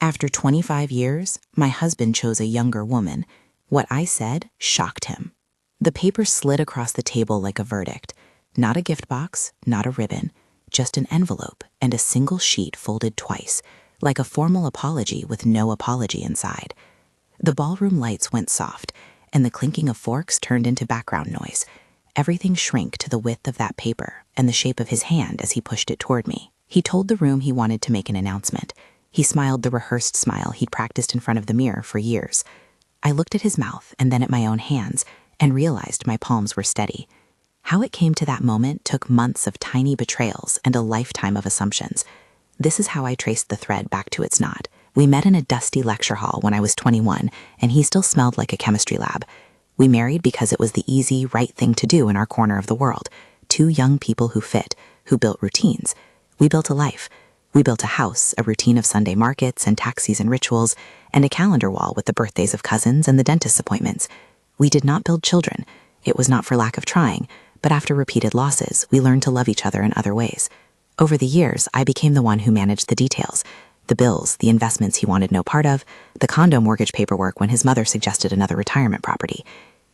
After 25 years, my husband chose a younger woman. What I said shocked him. The paper slid across the table like a verdict. Not a gift box, not a ribbon, just an envelope and a single sheet folded twice, like a formal apology with no apology inside. The ballroom lights went soft, and the clinking of forks turned into background noise. Everything shrank to the width of that paper and the shape of his hand as he pushed it toward me. He told the room he wanted to make an announcement. He smiled the rehearsed smile he'd practiced in front of the mirror for years. I looked at his mouth and then at my own hands and realized my palms were steady. How it came to that moment took months of tiny betrayals and a lifetime of assumptions. This is how I traced the thread back to its knot. We met in a dusty lecture hall when I was 21, and he still smelled like a chemistry lab. We married because it was the easy, right thing to do in our corner of the world. Two young people who fit, who built routines. We built a life. We built a house, a routine of Sunday markets and taxis and rituals, and a calendar wall with the birthdays of cousins and the dentist's appointments. We did not build children. It was not for lack of trying, but after repeated losses, we learned to love each other in other ways. Over the years, I became the one who managed the details. The bills, the investments he wanted no part of, the condo mortgage paperwork when his mother suggested another retirement property.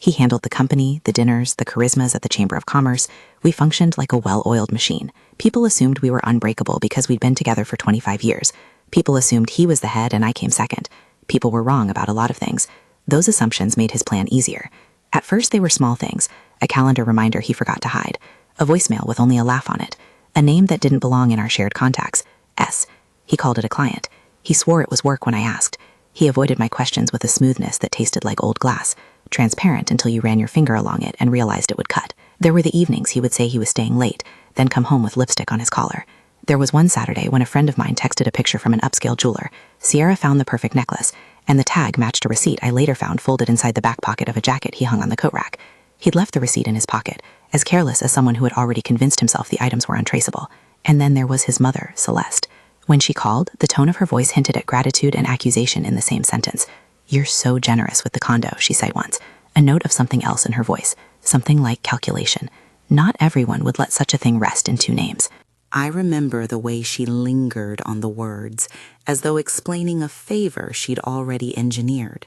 He handled the company, the dinners, the charismas at the Chamber of Commerce. We functioned like a well-oiled machine. People assumed we were unbreakable because we'd been together for 25 years. People assumed he was the head and I came second. People were wrong about a lot of things. Those assumptions made his plan easier. At first, they were small things. A calendar reminder he forgot to hide. A voicemail with only a laugh on it. A name that didn't belong in our shared contacts. S. He called it a client. He swore it was work when I asked. He avoided my questions with a smoothness that tasted like old glass, transparent until you ran your finger along it and realized it would cut. There were the evenings he would say he was staying late, then come home with lipstick on his collar. There was one Saturday when a friend of mine texted a picture from an upscale jeweler. Sierra found the perfect necklace, and the tag matched a receipt I later found folded inside the back pocket of a jacket he hung on the coat rack. He'd left the receipt in his pocket, as careless as someone who had already convinced himself the items were untraceable. And then there was his mother, Celeste. When she called, the tone of her voice hinted at gratitude and accusation in the same sentence. "You're so generous with the condo," she said once, a note of something else in her voice, something like calculation. Not everyone would let such a thing rest in two names. I remember the way she lingered on the words, as though explaining a favor she'd already engineered.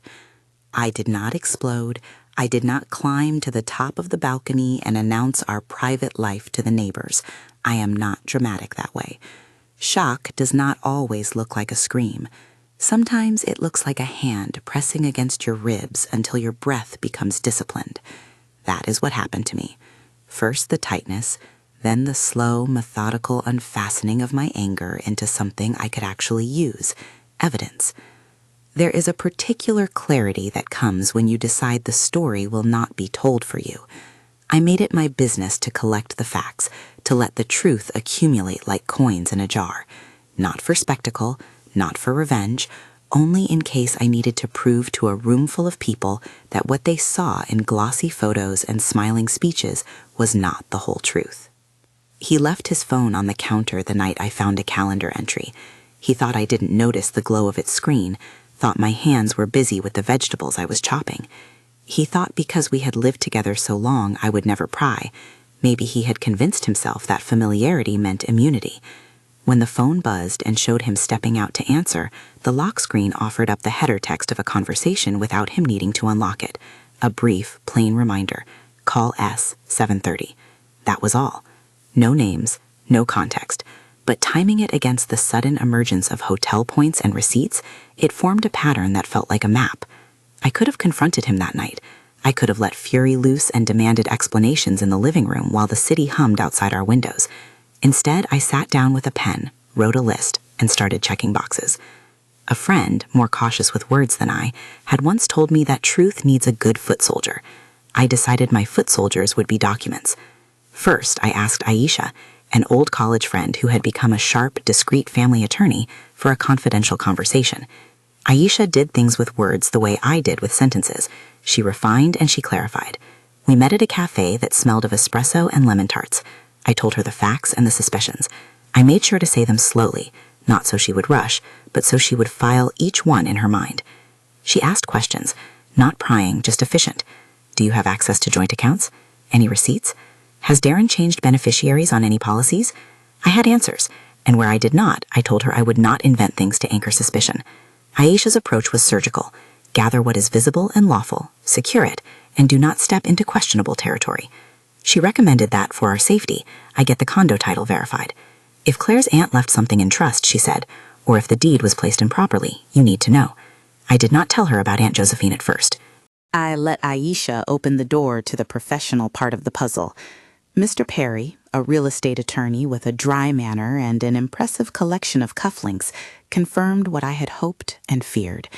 I did not explode. I did not climb to the top of the balcony and announce our private life to the neighbors. I am not dramatic that way. Shock does not always look like a scream. Sometimes it looks like a hand pressing against your ribs until your breath becomes disciplined. That is what happened to me. First the tightness, then the slow, methodical unfastening of my anger into something I could actually use, evidence. There is a particular clarity that comes when you decide the story will not be told for you. I made it my business to collect the facts, to let the truth accumulate like coins in a jar. Not for spectacle, not for revenge, only in case I needed to prove to a room full of people that what they saw in glossy photos and smiling speeches was not the whole truth. He left his phone on the counter the night I found a calendar entry. He thought I didn't notice the glow of its screen, thought my hands were busy with the vegetables I was chopping. He thought because we had lived together so long I would never pry. Maybe he had convinced himself that familiarity meant immunity. When the phone buzzed and showed him stepping out to answer, the lock screen offered up the header text of a conversation without him needing to unlock it. A brief, plain reminder. Call S, 7:30. That was all. No names, no context. But timing it against the sudden emergence of hotel points and receipts, it formed a pattern that felt like a map. I could have confronted him that night. I could have let fury loose and demanded explanations in the living room while the city hummed outside our windows. Instead, I sat down with a pen, wrote a list, and started checking boxes. A friend, more cautious with words than I, had once told me that truth needs a good foot soldier. I decided my foot soldiers would be documents. First, I asked Aisha, an old college friend who had become a sharp, discreet family attorney, for a confidential conversation. Aisha did things with words the way I did with sentences. She refined and she clarified. We met at a cafe that smelled of espresso and lemon tarts. I told her the facts and the suspicions. I made sure to say them slowly, not so she would rush, but so she would file each one in her mind. She asked questions, not prying, just efficient. Do you have access to joint accounts? Any receipts? Has Darren changed beneficiaries on any policies? I had answers, and where I did not, I told her I would not invent things to anchor suspicion. Aisha's approach was surgical. Gather what is visible and lawful, secure it, and do not step into questionable territory. She recommended that, for our safety, I get the condo title verified. If Claire's aunt left something in trust, she said, or if the deed was placed improperly, you need to know. I did not tell her about Aunt Josephine at first. I let Aisha open the door to the professional part of the puzzle. Mr. Perry, a real estate attorney with a dry manner and an impressive collection of cufflinks, confirmed what I had hoped and feared.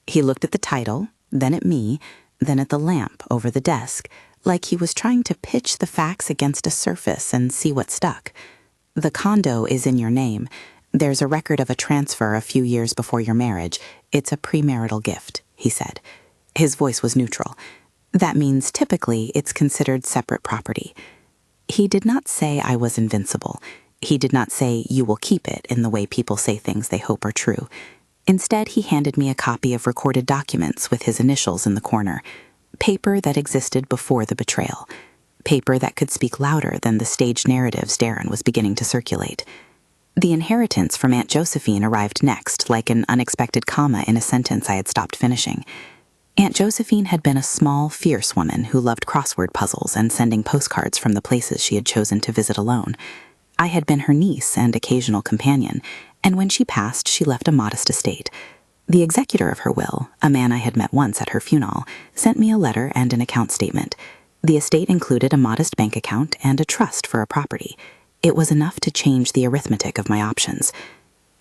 He looked at the title, then at me, then at the lamp over the desk, like he was trying to pitch the facts against a surface and see what stuck. The condo is in your name. There's a record of a transfer a few years before your marriage. It's a premarital gift, he said. His voice was neutral. That means typically it's considered separate property. He did not say I was invincible. He did not say you will keep it in the way people say things they hope are true. Instead, he handed me a copy of recorded documents with his initials in the corner. Paper that existed before the betrayal. Paper that could speak louder than the staged narratives Darren was beginning to circulate. The inheritance from Aunt Josephine arrived next, like an unexpected comma in a sentence I had stopped finishing. Aunt Josephine had been a small, fierce woman who loved crossword puzzles and sending postcards from the places she had chosen to visit alone. I had been her niece and occasional companion, and when she passed, she left a modest estate. The executor of her will, a man I had met once at her funeral, sent me a letter and an account statement. The estate included a modest bank account and a trust for a property. It was enough to change the arithmetic of my options.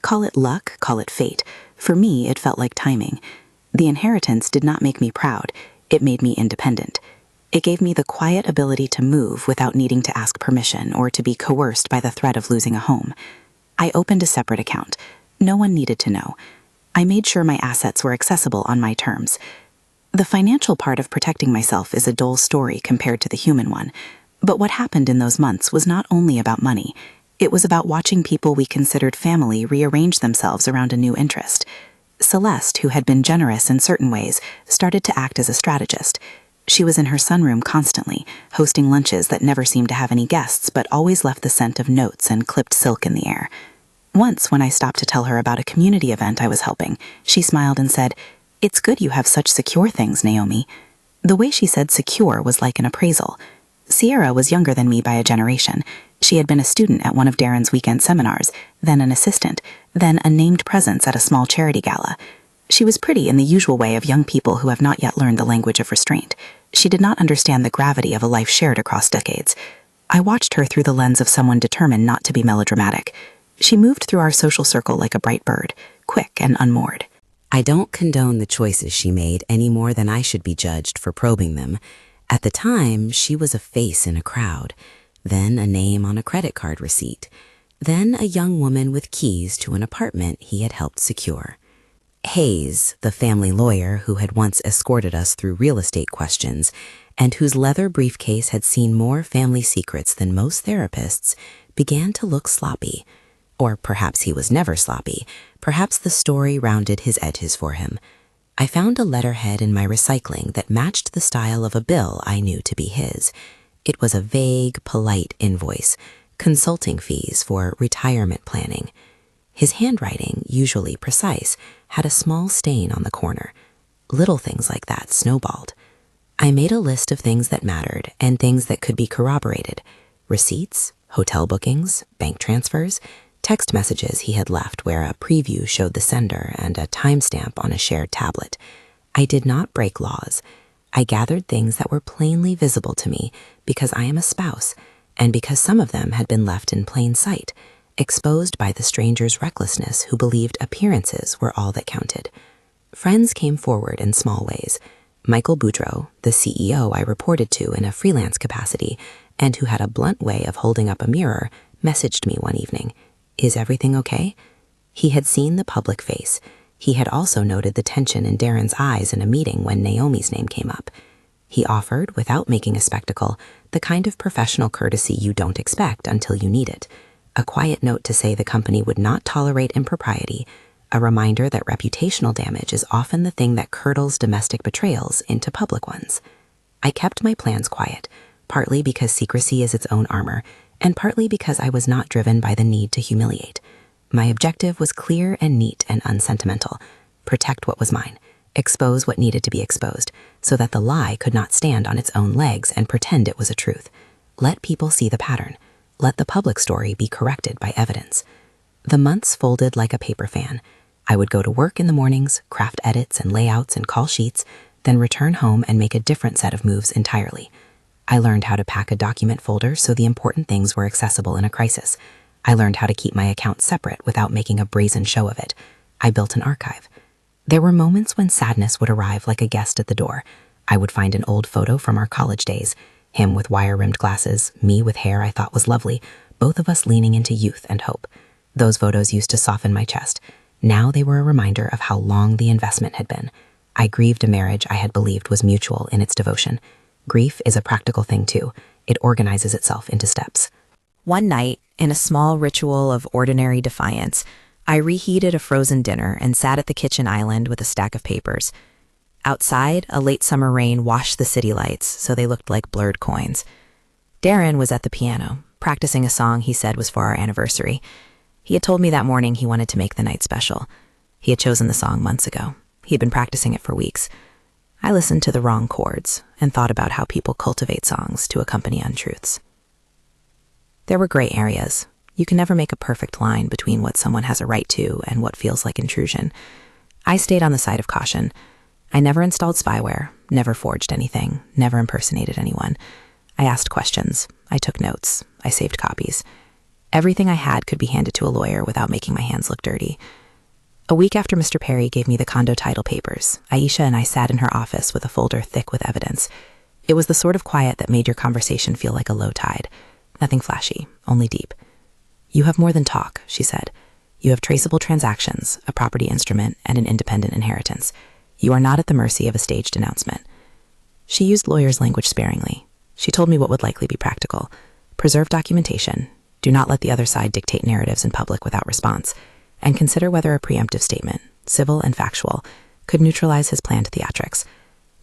Call it luck, call it fate. For me, it felt like timing. The inheritance did not make me proud. It made me independent. It gave me the quiet ability to move without needing to ask permission or to be coerced by the threat of losing a home. I opened a separate account. No one needed to know. I made sure my assets were accessible on my terms. The financial part of protecting myself is a dull story compared to the human one. But what happened in those months was not only about money. It was about watching people we considered family rearrange themselves around a new interest. Celeste, who had been generous in certain ways, started to act as a strategist. She was in her sunroom constantly, hosting lunches that never seemed to have any guests but always left the scent of notes and clipped silk in the air. Once, when I stopped to tell her about a community event I was helping, she smiled and said, "It's good you have such secure things, Naomi." The way she said secure was like an appraisal. Sierra was younger than me by a generation. She had been a student at one of Darren's weekend seminars, then an assistant, then a named presence at a small charity gala. She was pretty in the usual way of young people who have not yet learned the language of restraint. She did not understand the gravity of a life shared across decades. I watched her through the lens of someone determined not to be melodramatic. She moved through our social circle like a bright bird, quick and unmoored. I don't condone the choices she made any more than I should be judged for probing them. At the time, she was a face in a crowd, then a name on a credit card receipt, then a young woman with keys to an apartment he had helped secure. Hayes, the family lawyer who had once escorted us through real estate questions and whose leather briefcase had seen more family secrets than most therapists, began to look sloppy. Or perhaps he was never sloppy. Perhaps the story rounded his edges for him. I found a letterhead in my recycling that matched the style of a bill I knew to be his. It was a vague, polite invoice, consulting fees for retirement planning. His handwriting, usually precise, had a small stain on the corner. Little things like that snowballed. I made a list of things that mattered and things that could be corroborated. Receipts, hotel bookings, bank transfers, text messages he had left where a preview showed the sender and a timestamp on a shared tablet. I did not break laws. I gathered things that were plainly visible to me because I am a spouse and because some of them had been left in plain sight, exposed by the stranger's recklessness who believed appearances were all that counted. Friends came forward in small ways. Michael Boudreau, the CEO I reported to in a freelance capacity and who had a blunt way of holding up a mirror, messaged me one evening. "Is everything okay?" He had seen the public face. He had also noted the tension in Darren's eyes in a meeting when Naomi's name came up. He offered, without making a spectacle, the kind of professional courtesy you don't expect until you need it. A quiet note to say the company would not tolerate impropriety, a reminder that reputational damage is often the thing that curdles domestic betrayals into public ones. I kept my plans quiet, partly because secrecy is its own armor, and partly because I was not driven by the need to humiliate. My objective was clear and neat and unsentimental. protect what was mine, expose what needed to be exposed, so that the lie could not stand on its own legs and pretend it was a truth. Let people see the pattern. Let the public story be corrected by evidence. The months folded like a paper fan. I would go to work in the mornings, craft edits and layouts and call sheets, then return home and make a different set of moves entirely. I learned how to pack a document folder so the important things were accessible in a crisis. I learned how to keep my account separate without making a brazen show of it. I built an archive. There were moments when sadness would arrive like a guest at the door. I would find an old photo from our college days, him with wire-rimmed glasses, me with hair I thought was lovely, both of us leaning into youth and hope. Those photos used to soften my chest. Now they were a reminder of how long the investment had been. I grieved a marriage I had believed was mutual in its devotion. Grief is a practical thing too. It organizes itself into steps. One night, in a small ritual of ordinary defiance, I reheated a frozen dinner and sat at the kitchen island with a stack of papers. Outside, a late summer rain washed the city lights so they looked like blurred coins. Darren was at the piano, practicing a song he said was for our anniversary. He had told me that morning he wanted to make the night special. He had chosen the song months ago. He had been practicing it for weeks. I listened to the wrong chords and thought about how people cultivate songs to accompany untruths. There were gray areas. You can never make a perfect line between what someone has a right to and what feels like intrusion. I stayed on the side of caution. I never installed spyware, never forged anything, never impersonated anyone. I asked questions. I took notes. I saved copies. Everything I had could be handed to a lawyer without making my hands look dirty. A week after Mr. Perry gave me the condo title papers, Aisha and I sat in her office with a folder thick with evidence. It was the sort of quiet that made your conversation feel like a low tide. Nothing flashy, only deep. "You have more than talk," she said. "You have traceable transactions, a property instrument, and an independent inheritance. You are not at the mercy of a staged announcement." She used lawyer's language sparingly. She told me what would likely be practical. Preserve documentation. Do not let the other side dictate narratives in public without response. And consider whether a preemptive statement, civil and factual, could neutralize his planned theatrics.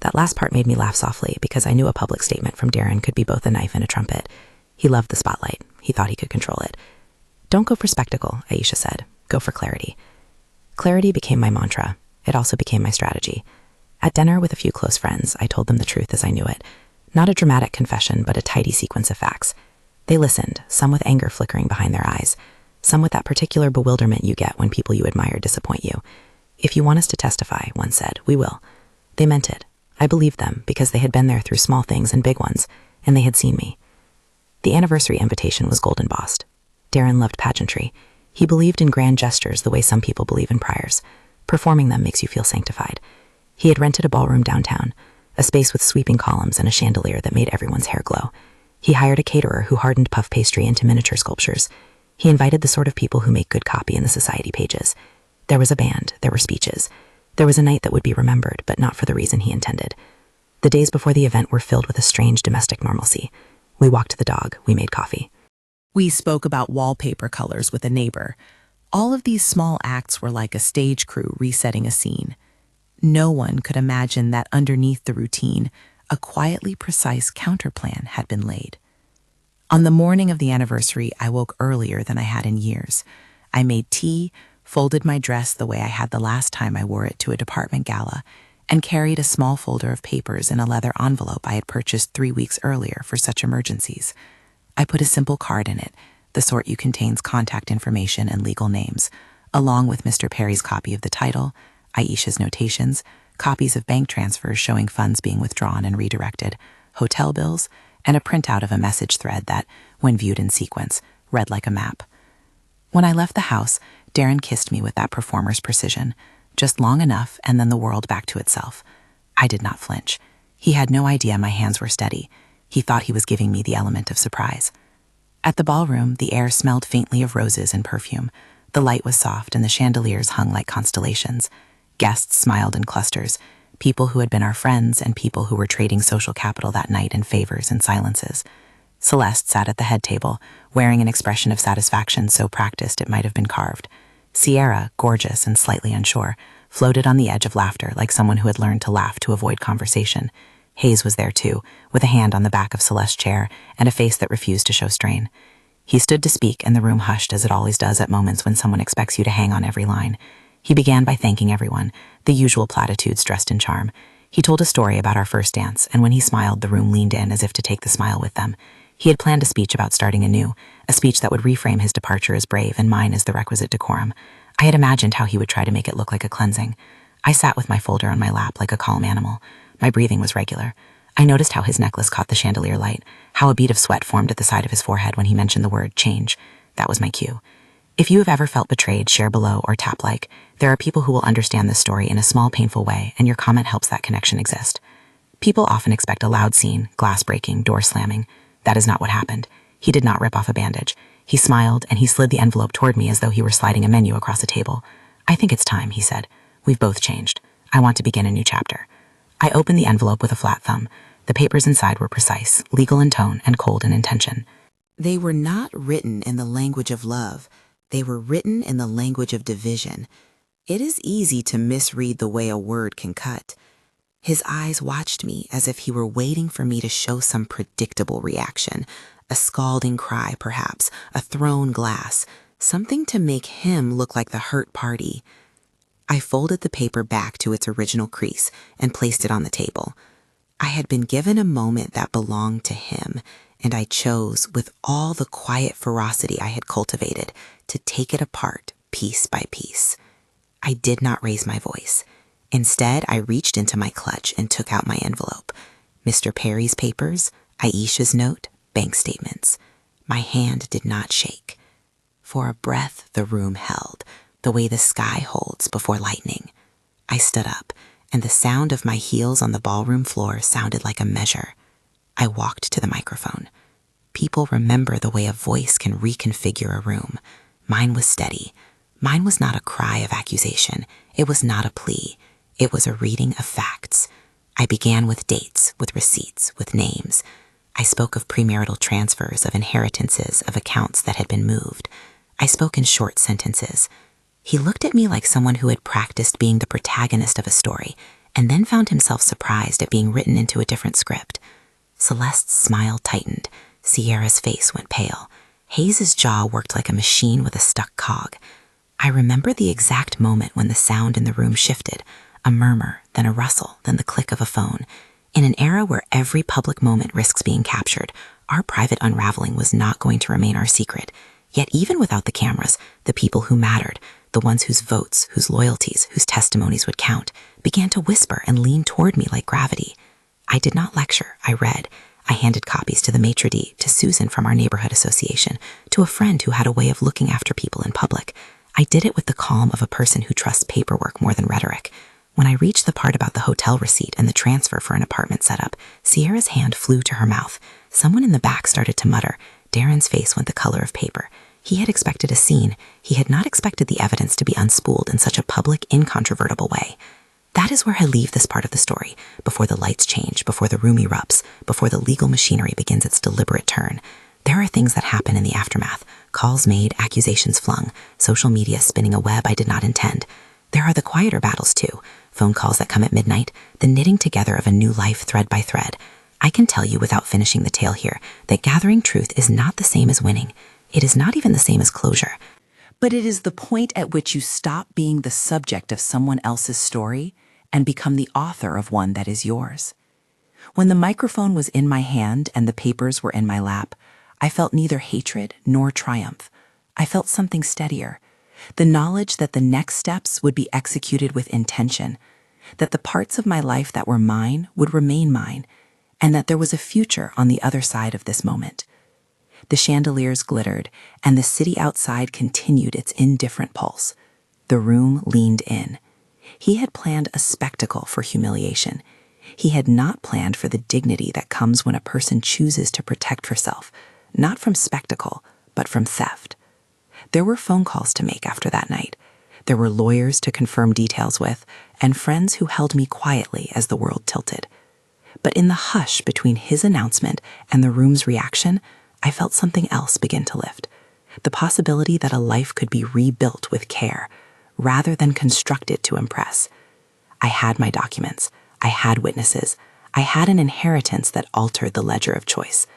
That last part made me laugh softly because I knew a public statement from Darren could be both a knife and a trumpet. He loved the spotlight. He thought he could control it. "Don't go for spectacle," Aisha said. "Go for clarity." Clarity became my mantra. It also became my strategy. At dinner with a few close friends, I told them the truth as I knew it. Not a dramatic confession, but a tidy sequence of facts. They listened, some with anger flickering behind their eyes, some with that particular bewilderment you get when people you admire disappoint you. "If you want us to testify," one said, "we will." They meant it. I believed them because they had been there through small things and big ones, and they had seen me. The anniversary invitation was gold embossed. Darren loved pageantry. He believed in grand gestures the way some people believe in prayers. Performing them makes you feel sanctified. He had rented a ballroom downtown, a space with sweeping columns and a chandelier that made everyone's hair glow. He hired a caterer who hardened puff pastry into miniature sculptures. He invited the sort of people who make good copy in the society pages. There was a band, there were speeches. There was a night that would be remembered, but not for the reason he intended. The days before the event were filled with a strange domestic normalcy. We walked the dog, we made coffee. We spoke about wallpaper colors with a neighbor. All of these small acts were like a stage crew resetting a scene. No one could imagine that underneath the routine, a quietly precise counterplan had been laid. On the morning of the anniversary, I woke earlier than I had in years. I made tea, folded my dress the way I had the last time I wore it to a department gala, and carried a small folder of papers in a leather envelope I had purchased 3 weeks earlier for such emergencies. I put a simple card in it, the sort you contains contact information and legal names, along with Mr. Perry's copy of the title, Aisha's notations, copies of bank transfers showing funds being withdrawn and redirected, hotel bills, and a printout of a message thread that, when viewed in sequence, read like a map. When I left the house, Darren kissed me with that performer's precision, just long enough and then the world back to itself. I did not flinch. He had no idea my hands were steady. He thought he was giving me the element of surprise. At the ballroom, the air smelled faintly of roses and perfume. The light was soft and the chandeliers hung like constellations. Guests smiled in clusters, people who had been our friends and people who were trading social capital that night in favors and silences. Celeste sat at the head table, wearing an expression of satisfaction so practiced it might have been carved. Sierra, gorgeous and slightly unsure, floated on the edge of laughter like someone who had learned to laugh to avoid conversation. Hayes was there too, with a hand on the back of Celeste's chair and a face that refused to show strain. He stood to speak and the room hushed as it always does at moments when someone expects you to hang on every line. He began by thanking everyone, the usual platitudes dressed in charm. He told a story about our first dance, and when he smiled, the room leaned in as if to take the smile with them. He had planned a speech about starting anew, a speech that would reframe his departure as brave and mine as the requisite decorum. I had imagined how he would try to make it look like a cleansing. I sat with my folder on my lap like a calm animal. My breathing was regular. I noticed how his necklace caught the chandelier light, how a bead of sweat formed at the side of his forehead when he mentioned the word change. That was my cue. If you have ever felt betrayed, share below or tap like. There are people who will understand this story in a small, painful way, and your comment helps that connection exist. People often expect a loud scene, glass breaking, door slamming. That is not what happened. He did not rip off a bandage. He smiled, and he slid the envelope toward me as though he were sliding a menu across a table. "I think it's time," he said. "We've both changed. I want to begin a new chapter." I opened the envelope with a flat thumb. The papers inside were precise, legal in tone, and cold in intention. They were not written in the language of love. They were written in the language of division. It is easy to misread the way a word can cut. His eyes watched me as if he were waiting for me to show some predictable reaction, a scalding cry perhaps, a thrown glass, something to make him look like the hurt party. I folded the paper back to its original crease and placed it on the table. I had been given a moment that belonged to him, and I chose, with all the quiet ferocity I had cultivated, to take it apart piece by piece. I did not raise my voice. Instead, I reached into my clutch and took out my envelope. Mr. Perry's papers, Aisha's note, bank statements. My hand did not shake. For a breath, the room held, the way the sky holds before lightning. I stood up, and the sound of my heels on the ballroom floor sounded like a measure. I walked to the microphone. People remember the way a voice can reconfigure a room. Mine was steady. Mine was not a cry of accusation. It was not a plea. It was a reading of facts. I began with dates, with receipts, with names. I spoke of premarital transfers, of inheritances, of accounts that had been moved. I spoke in short sentences. He looked at me like someone who had practiced being the protagonist of a story, and then found himself surprised at being written into a different script. Celeste's smile tightened. Sierra's face went pale. Hayes's jaw worked like a machine with a stuck cog. I remember the exact moment when the sound in the room shifted, a murmur, then a rustle, then the click of a phone. In an era where every public moment risks being captured, our private unraveling was not going to remain our secret. Yet even without the cameras, the people who mattered, the ones whose votes, whose loyalties, whose testimonies would count, began to whisper and lean toward me like gravity. I did not lecture, I read. I handed copies to the maitre d', to Susan from our neighborhood association, to a friend who had a way of looking after people in public. I did it with the calm of a person who trusts paperwork more than rhetoric. When I reached the part about the hotel receipt and the transfer for an apartment setup, Sierra's hand flew to her mouth. Someone in the back started to mutter. Darren's face went the color of paper. He had expected a scene. He had not expected the evidence to be unspooled in such a public, incontrovertible way. That is where I leave this part of the story, before the lights change, before the room erupts, before the legal machinery begins its deliberate turn. There are things that happen in the aftermath. Calls made, accusations flung, social media spinning a web I did not intend. There are the quieter battles too, phone calls that come at midnight, the knitting together of a new life thread by thread. I can tell you without finishing the tale here that gathering truth is not the same as winning. It is not even the same as closure. But it is the point at which you stop being the subject of someone else's story and become the author of one that is yours. When the microphone was in my hand and the papers were in my lap, I felt neither hatred nor triumph. I felt something steadier. The knowledge that the next steps would be executed with intention, that the parts of my life that were mine would remain mine, and that there was a future on the other side of this moment. The chandeliers glittered, and the city outside continued its indifferent pulse. The room leaned in. He had planned a spectacle for humiliation. He had not planned for the dignity that comes when a person chooses to protect herself, not from spectacle, but from theft. There were phone calls to make after that night. There were lawyers to confirm details with, and friends who held me quietly as the world tilted. But in the hush between his announcement and the room's reaction, I felt something else begin to lift. The possibility that a life could be rebuilt with care, rather than constructed to impress. I had my documents. I had witnesses. I had an inheritance that altered the ledger of choice.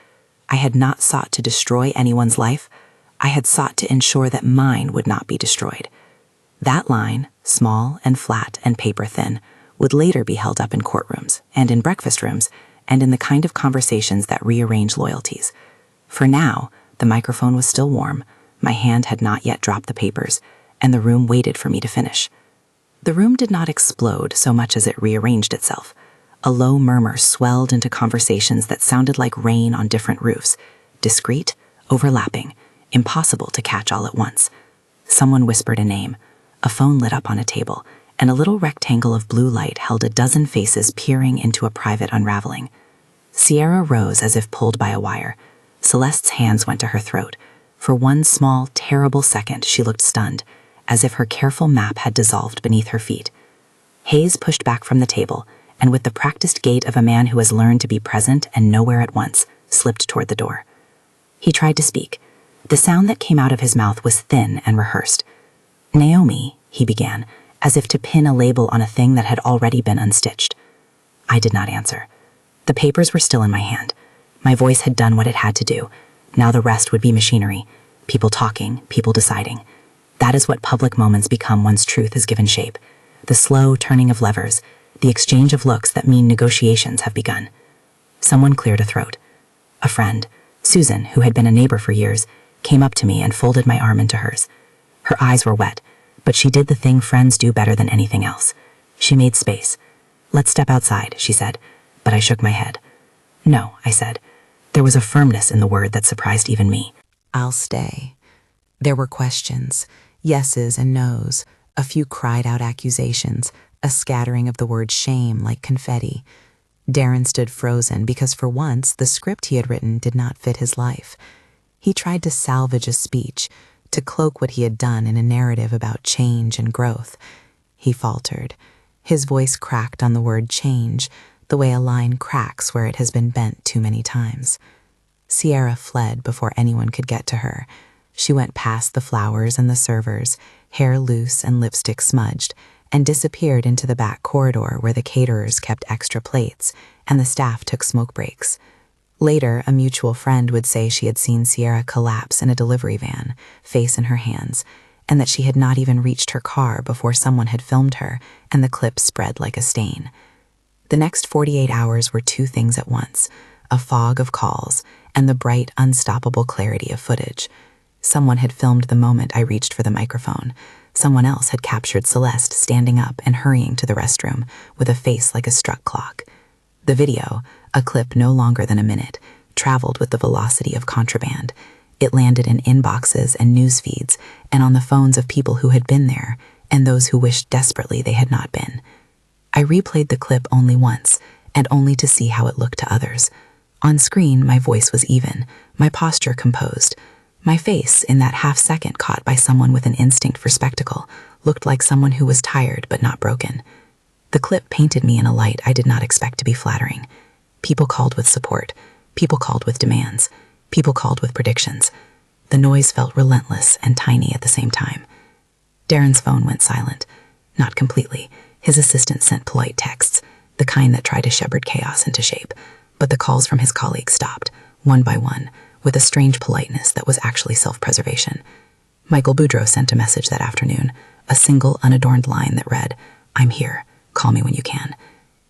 I had not sought to destroy anyone's life. I had sought to ensure that mine would not be destroyed. That line, small and flat and paper-thin, would later be held up in courtrooms and in breakfast rooms and in the kind of conversations that rearrange loyalties. For now, the microphone was still warm, my hand had not yet dropped the papers, and the room waited for me to finish. The room did not explode so much as it rearranged itself. A low murmur swelled into conversations that sounded like rain on different roofs, discreet, overlapping, impossible to catch all at once. Someone whispered a name. A phone lit up on a table, and a little rectangle of blue light held a dozen faces peering into a private unraveling. Sierra rose as if pulled by a wire. Celeste's hands went to her throat. For one small, terrible second, she looked stunned, as if her careful map had dissolved beneath her feet. Hayes pushed back from the table, and with the practiced gait of a man who has learned to be present and nowhere at once, slipped toward the door. He tried to speak. The sound that came out of his mouth was thin and rehearsed. "Naomi," he began, as if to pin a label on a thing that had already been unstitched. I did not answer. The papers were still in my hand. My voice had done what it had to do. Now the rest would be machinery. People talking, people deciding. That is what public moments become once truth is given shape. The slow turning of levers, the exchange of looks that mean negotiations have begun. Someone cleared a throat. A friend, Susan, who had been a neighbor for years, came up to me and folded my arm into hers. Her eyes were wet, but she did the thing friends do better than anything else. She made space. "Let's step outside," she said, but I shook my head. "No," I said. There was a firmness in the word that surprised even me. "I'll stay." There were questions, yeses and nos, a few cried-out accusations, a scattering of the word shame like confetti. Darren stood frozen because for once the script he had written did not fit his life. He tried to salvage a speech, to cloak what he had done in a narrative about change and growth. He faltered. His voice cracked on the word change, the way a line cracks where it has been bent too many times. Sierra fled before anyone could get to her. She went past the flowers and the servers, hair loose and lipstick smudged, and disappeared into the back corridor where the caterers kept extra plates and the staff took smoke breaks. Later, a mutual friend would say she had seen Sierra collapse in a delivery van, face in her hands, and that she had not even reached her car before someone had filmed her and the clip spread like a stain. The next 48 hours were two things at once, a fog of calls and the bright, unstoppable clarity of footage. Someone had filmed the moment I reached for the microphone. Someone else had captured Celeste standing up and hurrying to the restroom with a face like a struck clock. The video, a clip no longer than a minute, traveled with the velocity of contraband. It landed in inboxes and news feeds and on the phones of people who had been there and those who wished desperately they had not been. I replayed the clip only once, and only to see how it looked to others. On screen, my voice was even, my posture composed. My face, in that half-second caught by someone with an instinct for spectacle, looked like someone who was tired but not broken. The clip painted me in a light I did not expect to be flattering. People called with support. People called with demands. People called with predictions. The noise felt relentless and tiny at the same time. Darren's phone went silent. Not completely. His assistant sent polite texts, the kind that try to shepherd chaos into shape. But the calls from his colleagues stopped, one by one, with a strange politeness that was actually self-preservation. Michael Boudreau sent a message that afternoon, a single unadorned line that read, "I'm here. Call me when you can."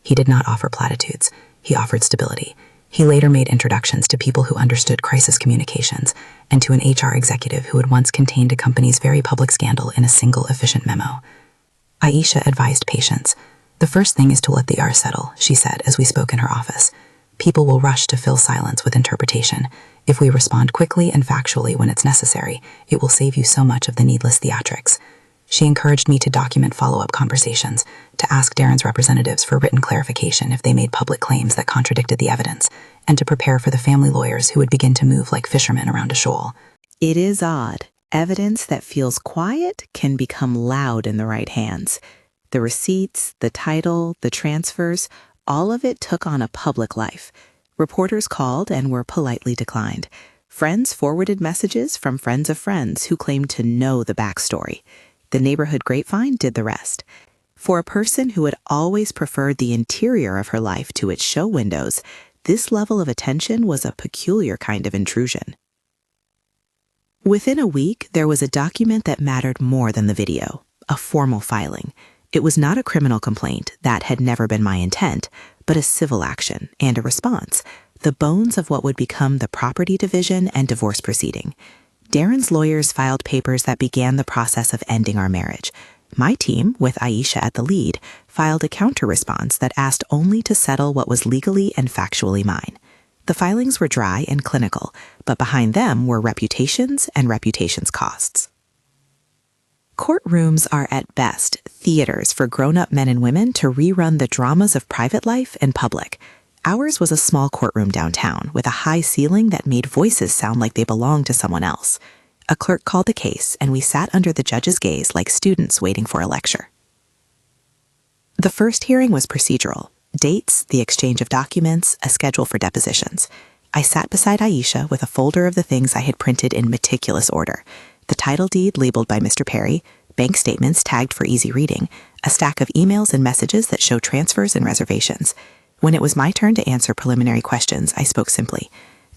He did not offer platitudes. He offered stability. He later made introductions to people who understood crisis communications and to an HR executive who had once contained a company's very public scandal in a single efficient memo. Aisha advised patience. "The first thing is to let the R settle," she said as we spoke in her office. "People will rush to fill silence with interpretation. If we respond quickly and factually when it's necessary, it will save you so much of the needless theatrics." She encouraged me to document follow-up conversations, to ask Darren's representatives for written clarification if they made public claims that contradicted the evidence, and to prepare for the family lawyers who would begin to move like fishermen around a shoal. It is odd. Evidence that feels quiet can become loud in the right hands. The receipts, the title, the transfers, all of it took on a public life. Reporters called and were politely declined. Friends forwarded messages from friends of friends who claimed to know the backstory. The neighborhood grapevine did the rest. For a person who had always preferred the interior of her life to its show windows, this level of attention was a peculiar kind of intrusion. Within a week, there was a document that mattered more than the video, a formal filing. It was not a criminal complaint, that had never been my intent, but a civil action and a response, the bones of what would become the property division and divorce proceeding. Darren's lawyers filed papers that began the process of ending our marriage. My team, with Aisha at the lead, filed a counter-response that asked only to settle what was legally and factually mine. The filings were dry and clinical, but behind them were reputations and reputations costs. Courtrooms are at best theaters for grown-up men and women to rerun the dramas of private life in public. Ours was a small courtroom downtown with a high ceiling that made voices sound like they belonged to someone else. A clerk called the case, and we sat under the judge's gaze like students waiting for a lecture. The first hearing was procedural. Dates, the exchange of documents, a schedule for depositions. I sat beside Aisha with a folder of the things I had printed in meticulous order. The title deed labeled by Mr. Perry, bank statements tagged for easy reading, a stack of emails and messages that show transfers and reservations. When it was my turn to answer preliminary questions, I spoke simply.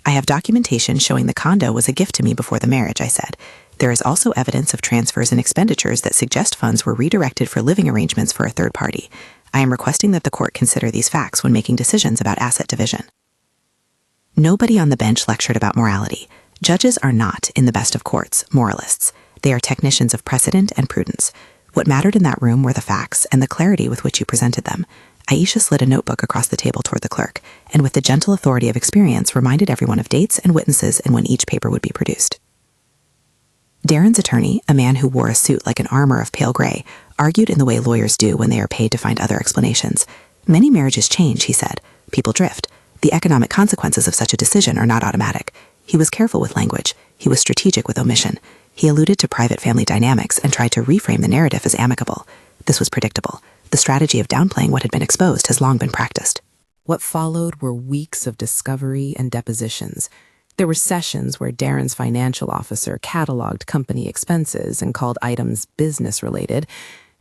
I have documentation showing the condo was a gift to me before the marriage, I said. There is also evidence of transfers and expenditures that suggest funds were redirected for living arrangements for a third party. I am requesting that the court consider these facts when making decisions about asset division. Nobody on the bench lectured about morality. Judges are not, in the best of courts, moralists. They are technicians of precedent and prudence. What mattered in that room were the facts and the clarity with which you presented them. Aisha slid a notebook across the table toward the clerk, and with the gentle authority of experience reminded everyone of dates and witnesses and when each paper would be produced. Darren's attorney, a man who wore a suit like an armor of pale gray, argued in the way lawyers do when they are paid to find other explanations. Many marriages change, he said. People drift. The economic consequences of such a decision are not automatic. He was careful with language. He was strategic with omission. He alluded to private family dynamics and tried to reframe the narrative as amicable. This was predictable. The strategy of downplaying what had been exposed has long been practiced. What followed were weeks of discovery and depositions. There were sessions where Darren's financial officer cataloged company expenses and called items business-related,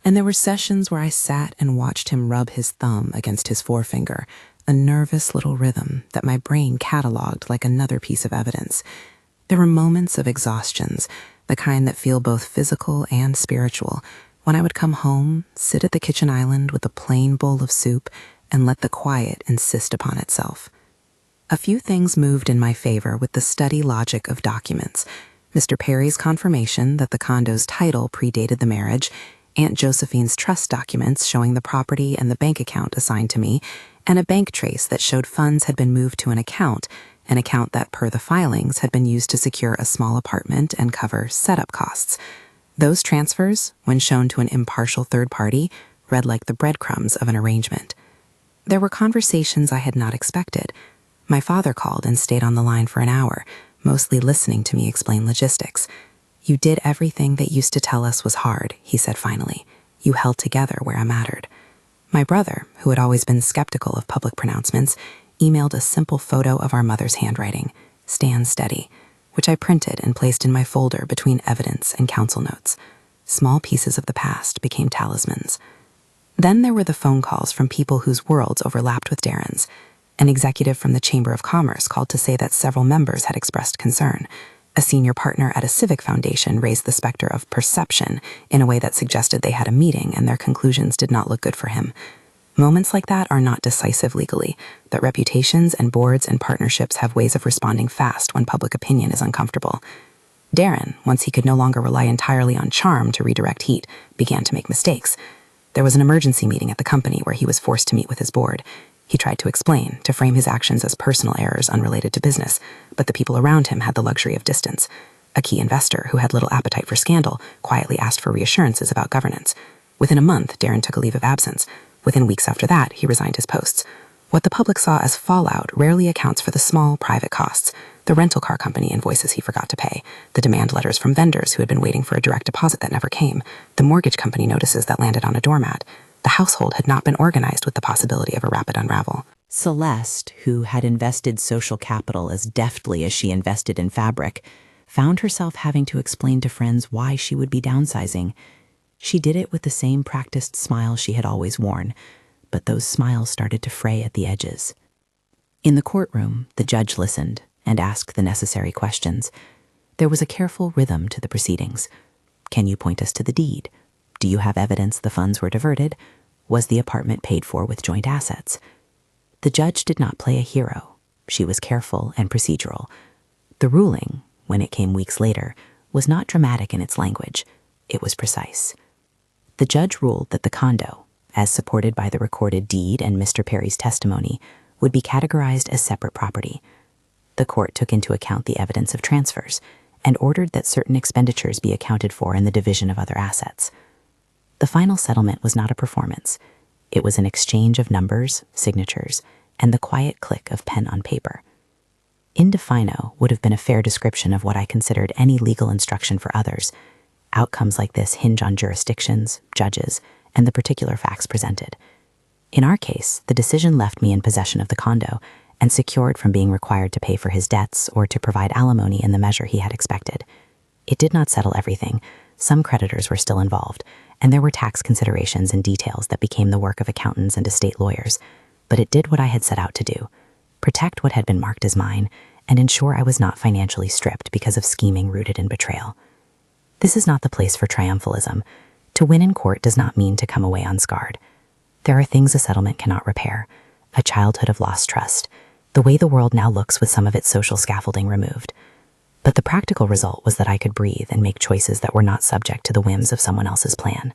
and there were sessions where I sat and watched him rub his thumb against his forefinger, a nervous little rhythm that my brain cataloged like another piece of evidence. There were moments of exhaustions, the kind that feel both physical and spiritual, when I would come home, sit at the kitchen island with a plain bowl of soup, and let the quiet insist upon itself. A few things moved in my favor with the steady logic of documents. Mr. Perry's confirmation that the condo's title predated the marriage, Aunt Josephine's trust documents showing the property and the bank account assigned to me, and a bank trace that showed funds had been moved to an account that, per the filings, had been used to secure a small apartment and cover setup costs. Those transfers, when shown to an impartial third party, read like the breadcrumbs of an arrangement. There were conversations I had not expected. My father called and stayed on the line for an hour, mostly listening to me explain logistics. "You did everything that used to tell us was hard," he said finally. "You held together where it mattered." My brother, who had always been skeptical of public pronouncements, emailed a simple photo of our mother's handwriting, "Stand steady," which I printed and placed in my folder between evidence and counsel notes. Small pieces of the past became talismans. Then there were the phone calls from people whose worlds overlapped with Darren's. An executive from the Chamber of Commerce called to say that several members had expressed concern. A senior partner at a civic foundation raised the specter of perception in a way that suggested they had a meeting and their conclusions did not look good for him. Moments like that are not decisive legally, but reputations and boards and partnerships have ways of responding fast when public opinion is uncomfortable. Darren, once he could no longer rely entirely on charm to redirect heat, began to make mistakes. There was an emergency meeting at the company where he was forced to meet with his board. He tried to explain, to frame his actions as personal errors unrelated to business, but the people around him had the luxury of distance. A key investor, who had little appetite for scandal, quietly asked for reassurances about governance. Within a month, Darren took a leave of absence. Within weeks after that, he resigned his posts. What the public saw as fallout rarely accounts for the small, private costs. The rental car company invoices he forgot to pay, the demand letters from vendors who had been waiting for a direct deposit that never came, the mortgage company notices that landed on a doormat. The household had not been organized with the possibility of a rapid unravel. Celeste, who had invested social capital as deftly as she invested in fabric, found herself having to explain to friends why she would be downsizing. She did it with the same practiced smile she had always worn, but those smiles started to fray at the edges. In the courtroom, the judge listened and asked the necessary questions. There was a careful rhythm to the proceedings. Can you point us to the deed? Do you have evidence the funds were diverted? Was the apartment paid for with joint assets? The judge did not play a hero. She was careful and procedural. The ruling, when it came weeks later, was not dramatic in its language. It was precise. The judge ruled that the condo, as supported by the recorded deed and Mr. Perry's testimony, would be categorized as separate property. The court took into account the evidence of transfers and ordered that certain expenditures be accounted for in the division of other assets. The final settlement was not a performance. It was an exchange of numbers, signatures, and the quiet click of pen on paper. Indefino would have been a fair description of what I considered any legal instruction for others. Outcomes like this hinge on jurisdictions, judges, and the particular facts presented. In our case, the decision left me in possession of the condo and secured from being required to pay for his debts or to provide alimony in the measure he had expected. It did not settle everything. Some creditors were still involved, and there were tax considerations and details that became the work of accountants and estate lawyers. But it did what I had set out to do: protect what had been marked as mine and ensure I was not financially stripped because of scheming rooted in betrayal. This is not the place for triumphalism. To win in court does not mean to come away unscarred. There are things a settlement cannot repair: a childhood of lost trust, the way the world now looks with some of its social scaffolding removed. But the practical result was that I could breathe and make choices that were not subject to the whims of someone else's plan.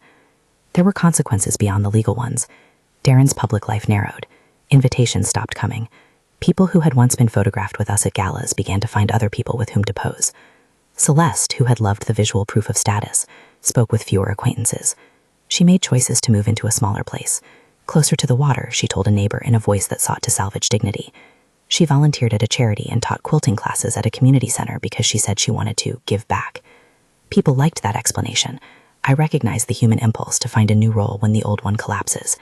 There were consequences beyond the legal ones. Darren's public life narrowed. Invitations stopped coming. People who had once been photographed with us at galas began to find other people with whom to pose. Celeste, who had loved the visual proof of status, spoke with fewer acquaintances. She made choices to move into a smaller place. Closer to the water, she told a neighbor in a voice that sought to salvage dignity. She volunteered at a charity and taught quilting classes at a community center because she said she wanted to give back. People liked that explanation. I recognized the human impulse to find a new role when the old one collapses.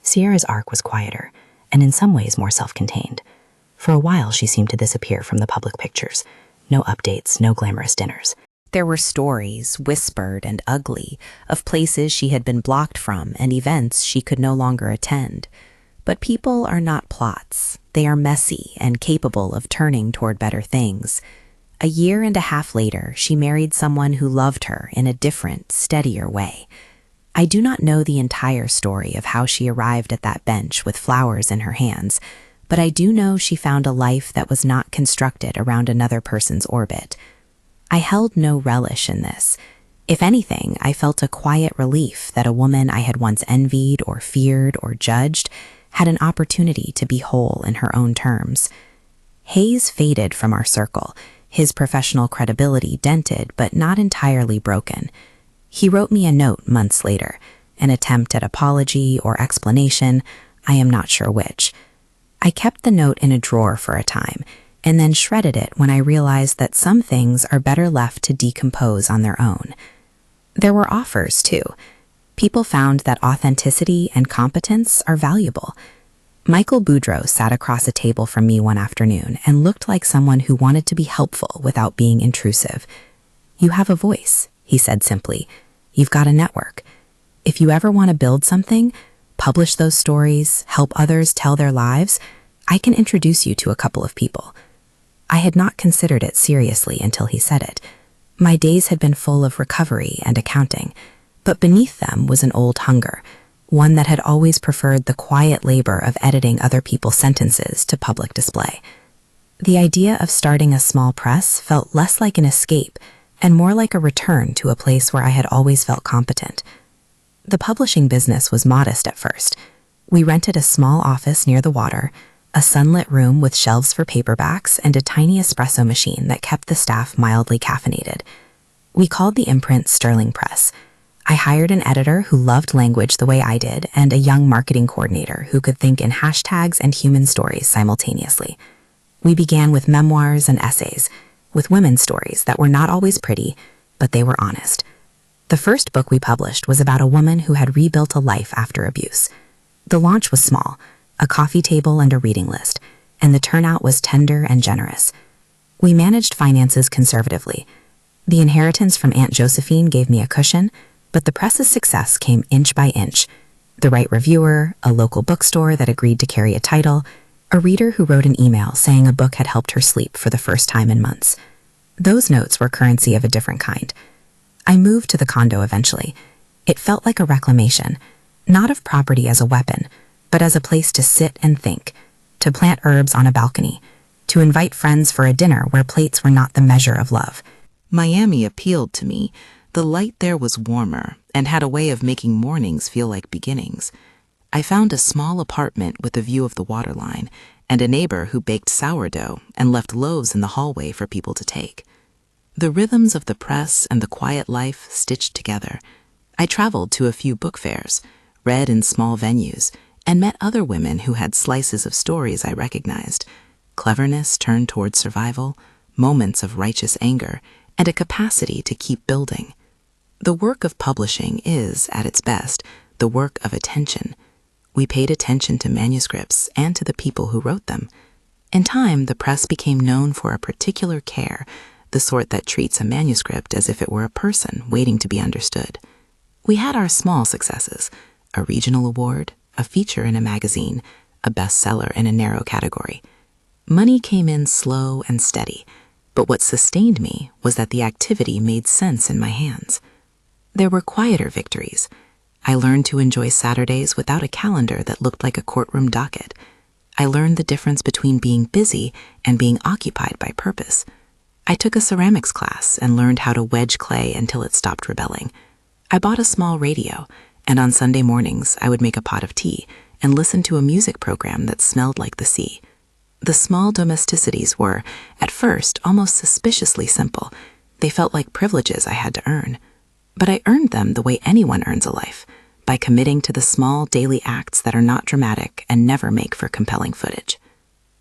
Sierra's arc was quieter, and in some ways more self-contained. For a while, she seemed to disappear from the public pictures. No updates, no glamorous dinners. There were stories, whispered and ugly, of places she had been blocked from and events she could no longer attend. But people are not plots. They are messy and capable of turning toward better things. A year and a half later, she married someone who loved her in a different, steadier way. I do not know the entire story of how she arrived at that bench with flowers in her hands, but I do know she found a life that was not constructed around another person's orbit. I held no relish in this. If anything, I felt a quiet relief that a woman I had once envied or feared or judged had an opportunity to be whole in her own terms. Hayes faded from our circle, his professional credibility dented but not entirely broken. He wrote me a note months later, an attempt at apology or explanation, I am not sure which. I kept the note in a drawer for a time, and then shredded it when I realized that some things are better left to decompose on their own. There were offers, too. People found that authenticity and competence are valuable. Michael Boudreau sat across a table from me one afternoon and looked like someone who wanted to be helpful without being intrusive. "You have a voice," he said simply. "You've got a network. If you ever want to build something, publish those stories, help others tell their lives, I can introduce you to a couple of people." I had not considered it seriously until he said it. My days had been full of recovery and accounting, but beneath them was an old hunger, one that had always preferred the quiet labor of editing other people's sentences to public display. The idea of starting a small press felt less like an escape and more like a return to a place where I had always felt competent. The publishing business was modest at first. We rented a small office near the water, a sunlit room with shelves for paperbacks and a tiny espresso machine that kept the staff mildly caffeinated. We called the imprint Sterling Press. I hired an editor who loved language the way I did and a young marketing coordinator who could think in hashtags and human stories simultaneously. We began with memoirs and essays, with women's stories that were not always pretty, but they were honest. The first book we published was about a woman who had rebuilt a life after abuse. The launch was small, a coffee table and a reading list, and the turnout was tender and generous. We managed finances conservatively. The inheritance from Aunt Josephine gave me a cushion, but the press's success came inch by inch. The right reviewer, a local bookstore that agreed to carry a title, a reader who wrote an email saying a book had helped her sleep for the first time in months. Those notes were currency of a different kind. I moved to the condo eventually. It felt like a reclamation, not of property as a weapon, but as a place to sit and think, to plant herbs on a balcony, to invite friends for a dinner where plates were not the measure of love. Miami appealed to me. The light there was warmer and had a way of making mornings feel like beginnings. I found a small apartment with a view of the waterline and a neighbor who baked sourdough and left loaves in the hallway for people to take. The rhythms of the press and the quiet life stitched together. I traveled to a few book fairs, read in small venues, and met other women who had slices of stories I recognized. Cleverness turned toward survival, moments of righteous anger, and a capacity to keep building. The work of publishing is, at its best, the work of attention. We paid attention to manuscripts and to the people who wrote them. In time, the press became known for a particular care, the sort that treats a manuscript as if it were a person waiting to be understood. We had our small successes, a regional award, a feature in a magazine, a bestseller in a narrow category. Money came in slow and steady, but what sustained me was that the activity made sense in my hands. There were quieter victories. I learned to enjoy Saturdays without a calendar that looked like a courtroom docket. I learned the difference between being busy and being occupied by purpose. I took a ceramics class and learned how to wedge clay until it stopped rebelling. I bought a small radio, and on Sunday mornings I would make a pot of tea and listen to a music program that smelled like the sea. The small domesticities were, at first, almost suspiciously simple. They felt like privileges I had to earn. But I earned them the way anyone earns a life, by committing to the small daily acts that are not dramatic and never make for compelling footage.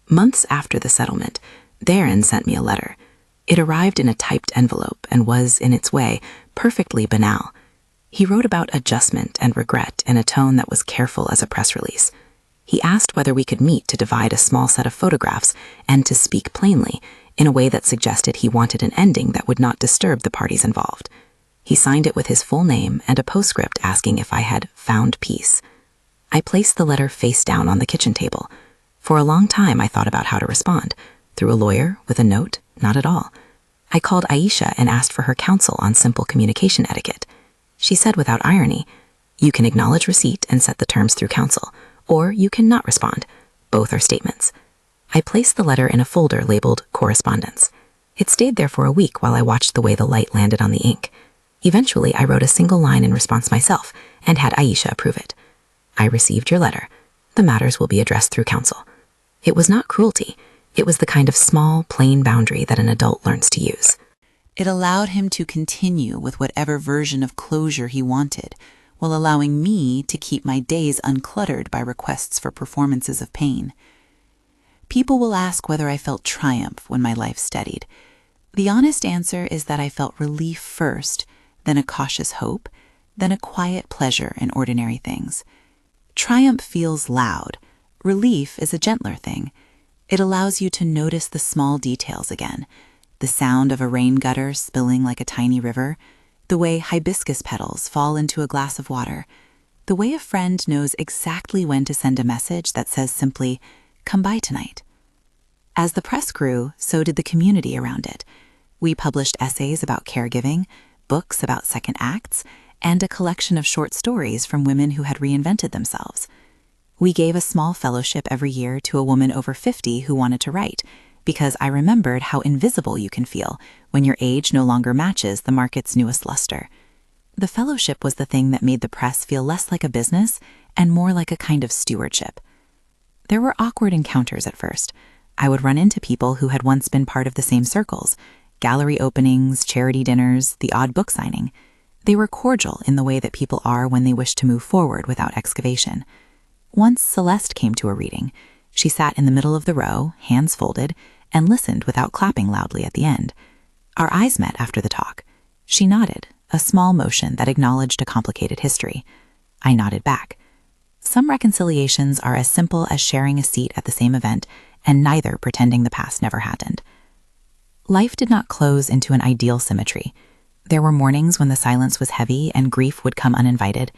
Months after the settlement, Darren sent me a letter. It arrived in a typed envelope and was, in its way, perfectly banal. He wrote about adjustment and regret in a tone that was careful as a press release. He asked whether we could meet to divide a small set of photographs and to speak plainly, in a way that suggested he wanted an ending that would not disturb the parties involved. He signed it with his full name and a postscript asking if I had found peace. I placed the letter face down on the kitchen table. For a long time I thought about how to respond. Through a lawyer, with a note, not at all. I called Aisha and asked for her counsel on simple communication etiquette. She said without irony, "You can acknowledge receipt and set the terms through counsel, or you can not respond. Both are statements." I placed the letter in a folder labeled Correspondence. It stayed there for a week while I watched the way the light landed on the ink. Eventually, I wrote a single line in response myself and had Aisha approve it. "I received your letter. The matters will be addressed through counsel." It was not cruelty. It was the kind of small, plain boundary that an adult learns to use. It allowed him to continue with whatever version of closure he wanted, while allowing me to keep my days uncluttered by requests for performances of pain. People will ask whether I felt triumph when my life steadied. The honest answer is that I felt relief first, then a cautious hope, then a quiet pleasure in ordinary things. Triumph feels loud. Relief is a gentler thing. It allows you to notice the small details again, the sound of a rain gutter spilling like a tiny river, the way hibiscus petals fall into a glass of water, the way a friend knows exactly when to send a message that says simply, "Come by tonight." As the press grew, so did the community around it. We published essays about caregiving, books about second acts, and a collection of short stories from women who had reinvented themselves. We gave a small fellowship every year to a woman over 50 who wanted to write, because I remembered how invisible you can feel when your age no longer matches the market's newest luster. The fellowship was the thing that made the press feel less like a business and more like a kind of stewardship. There were awkward encounters at first. I would run into people who had once been part of the same circles, gallery openings, charity dinners, the odd book signing. They were cordial in the way that people are when they wish to move forward without excavation. Once Celeste came to a reading. She sat in the middle of the row, hands folded, and listened without clapping loudly at the end. Our eyes met after the talk. She nodded, a small motion that acknowledged a complicated history. I nodded back. Some reconciliations are as simple as sharing a seat at the same event and neither pretending the past never happened. Life did not close into an ideal symmetry. There were mornings when the silence was heavy and grief would come uninvited.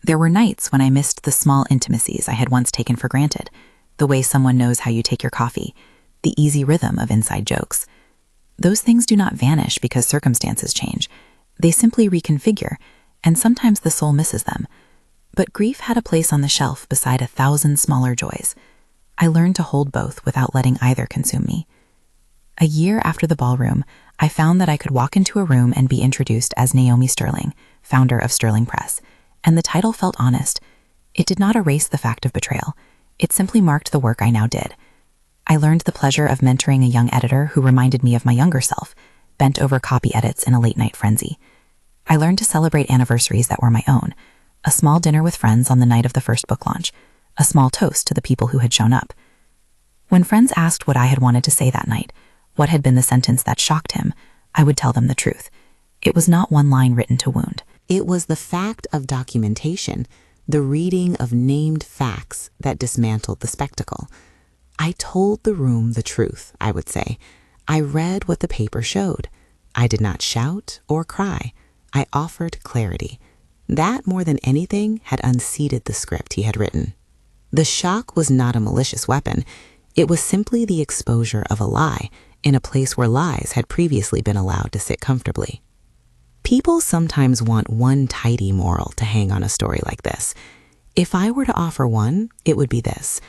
There were nights when I missed the small intimacies I had once taken for granted, the way someone knows how you take your coffee, the easy rhythm of inside jokes. Those things do not vanish because circumstances change. They simply reconfigure, and sometimes the soul misses them. But grief had a place on the shelf beside 1,000 smaller joys. I learned to hold both without letting either consume me. A year after the ballroom, I found that I could walk into a room and be introduced as Naomi Sterling, founder of Sterling Press, and the title felt honest. It did not erase the fact of betrayal. It simply marked the work I now did. I learned the pleasure of mentoring a young editor who reminded me of my younger self, bent over copy edits in a late-night frenzy. I learned to celebrate anniversaries that were my own, a small dinner with friends on the night of the first book launch, a small toast to the people who had shown up. When friends asked what I had wanted to say that night, what had been the sentence that shocked him, I would tell them the truth. It was not one line written to wound. It was the fact of documentation, the reading of named facts that dismantled the spectacle. I told the room the truth, I would say. I read what the paper showed. I did not shout or cry. I offered clarity. That, more than anything, had unseated the script he had written. The shock was not a malicious weapon. It was simply the exposure of a lie in a place where lies had previously been allowed to sit comfortably. People sometimes want one tidy moral to hang on a story like this. If I were to offer one, it would be this.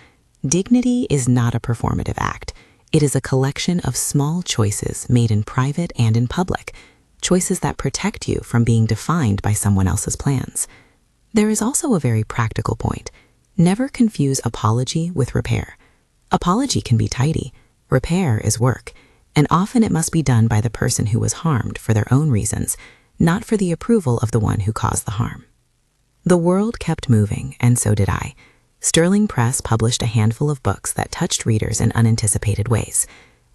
Dignity is not a performative act. It is a collection of small choices made in private and in public, choices that protect you from being defined by someone else's plans. There is also a very practical point. Never confuse apology with repair. Apology can be tidy. Repair is work, and often it must be done by the person who was harmed for their own reasons, not for the approval of the one who caused the harm. The world kept moving, and so did I. Sterling Press published a handful of books that touched readers in unanticipated ways.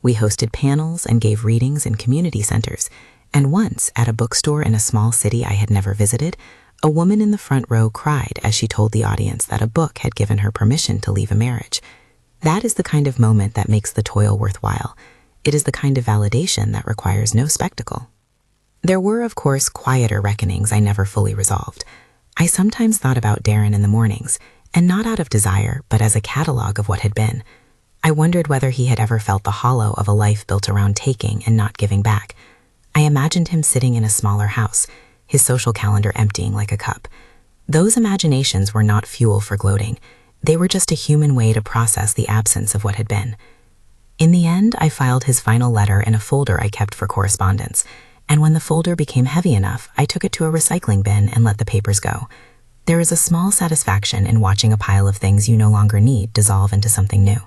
We hosted panels and gave readings in community centers, and once, at a bookstore in a small city I had never visited, a woman in the front row cried as she told the audience that a book had given her permission to leave a marriage. That is the kind of moment that makes the toil worthwhile. It is the kind of validation that requires no spectacle. There were, of course, quieter reckonings I never fully resolved. I sometimes thought about Darren in the mornings, and not out of desire, but as a catalog of what had been. I wondered whether he had ever felt the hollow of a life built around taking and not giving back. I imagined him sitting in a smaller house, his social calendar emptying like a cup. Those imaginations were not fuel for gloating. They were just a human way to process the absence of what had been. In the end, I filed his final letter in a folder I kept for correspondence, and when the folder became heavy enough, I took it to a recycling bin and let the papers go. There is a small satisfaction in watching a pile of things you no longer need dissolve into something new.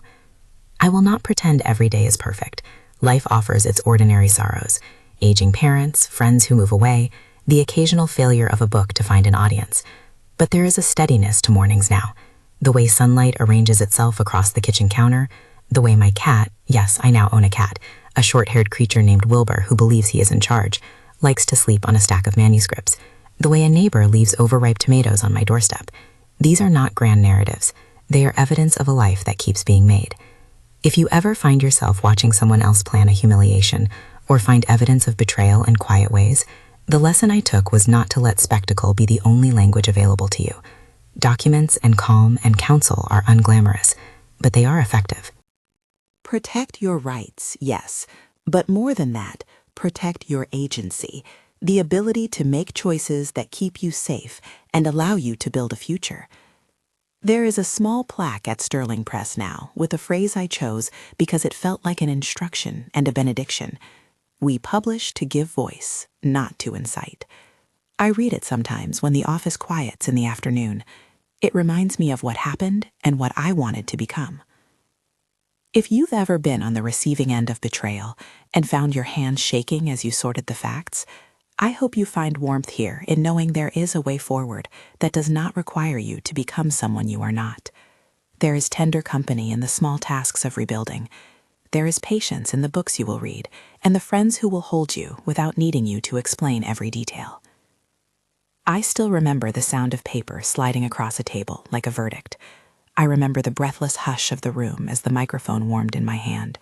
I will not pretend every day is perfect. Life offers its ordinary sorrows: aging parents, friends who move away, the occasional failure of a book to find an audience. But there is a steadiness to mornings now. The way sunlight arranges itself across the kitchen counter, the way my cat, yes, I now own a cat, a short-haired creature named Wilbur who believes he is in charge, likes to sleep on a stack of manuscripts, the way a neighbor leaves overripe tomatoes on my doorstep. These are not grand narratives. They are evidence of a life that keeps being made. If you ever find yourself watching someone else plan a humiliation or find evidence of betrayal in quiet ways, the lesson I took was not to let spectacle be the only language available to you. Documents and calm and counsel are unglamorous, but they are effective. Protect your rights, yes, but more than that, protect your agency, the ability to make choices that keep you safe and allow you to build a future. There is a small plaque at Sterling Press now with a phrase I chose because it felt like an instruction and a benediction. We publish to give voice, not to incite. I read it sometimes when the office quiets in the afternoon. It reminds me of what happened and what I wanted to become. If you've ever been on the receiving end of betrayal and found your hands shaking as you sorted the facts, I hope you find warmth here in knowing there is a way forward that does not require you to become someone you are not. There is tender company in the small tasks of rebuilding. There is patience in the books you will read and the friends who will hold you without needing you to explain every detail. I still remember the sound of paper sliding across a table like a verdict. I remember the breathless hush of the room as the microphone warmed in my hand.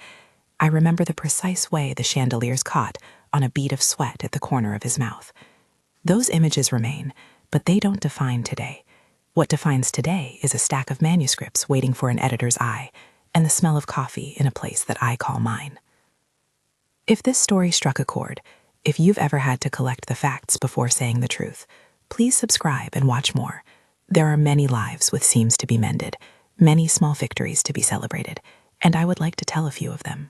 I remember the precise way the chandeliers caught on a bead of sweat at the corner of his mouth. Those images remain, but they don't define today. What defines today is a stack of manuscripts waiting for an editor's eye and the smell of coffee in a place that I call mine. If this story struck a chord, if you've ever had to collect the facts before saying the truth, Please subscribe and watch more. There are many lives with seams to be mended, many small victories to be celebrated, and I would like to tell a few of them.